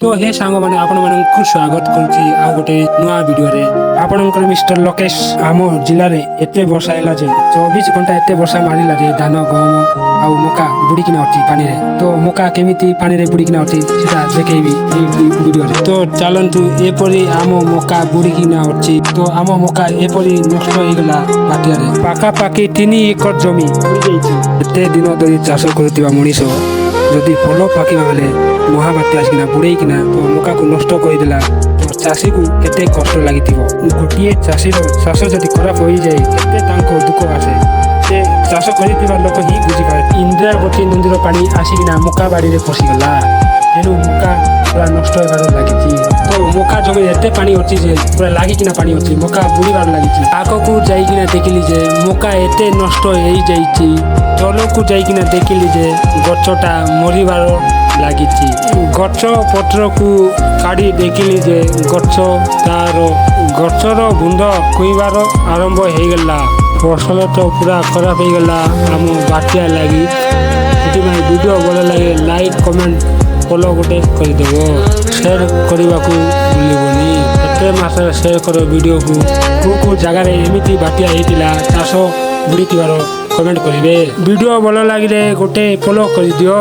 तो हे सांग मैंने आपण मानक स्वागत करुच्ची आ गोटे नुआ वीडियो रे आपणकर मिस्टर लोकेश आम जिले में एत वर्षा है 24 घंटा एत वर्षा मारिला जे धान गहम आ मका बुड़ीकिना अच्छी पानी रे। तो मका केमिति पानी रे बुड़ीकिना अच्छी सेटा देखैबी एई वीडियो रे। तो चलंतु एपरी आम मका बुड़ीकिना अच्छी। तो आम मका एपरी नष्ट हो गला बाटिया रे पाखापाखि 3 एकर जमी बुड़ी जाइछि। एते दिन धरी चाष करुवा मनीष जदि फल पाकिबा बेले महाबात्या आसिकिना बुड़ेइकिना तो मका को नष्ट करदेला तो चाषी को केते कष्ट लागिथिबो। गोटिए चाषीर चाष जदि खराब हो जाए केते तांको दुख आसे से चाष करिथिबा लोक ही बुझी पारे। इंद्रावती नदीर पानी आसिकिना मका बाड़ी रे पसिगला एनु मका पूरा नष्ट होबार लागिछि। तो मका जमी एते पानी अछि जे पूरा लागिकिना पानी अछि मका बुड़ीबार लागिछि। आगकू जाइकिना देखिली जे मका एते नष्ट होई जाइछि। तलकू जाइकिना देखिली जे गछटा मरिबार लागिछि। गछ पत्र को काढ़ी देखिली जे गछ तार गछर बुंद खुईबार आरंभ हो गला। फसल तो पूरा खराब हो गला आम बाटिया लगी। वीडियो भल लगे लाइक कमेंट फॉलो गोटे करदेव शेयर करने को भूलबनी। एते मास शेयर कर वीडियो को जगार एमती बाटिया होता चाष बुड़ी कमेंट करेंगे। वीडियो भल लगे गोटे फॉलो कर दियो।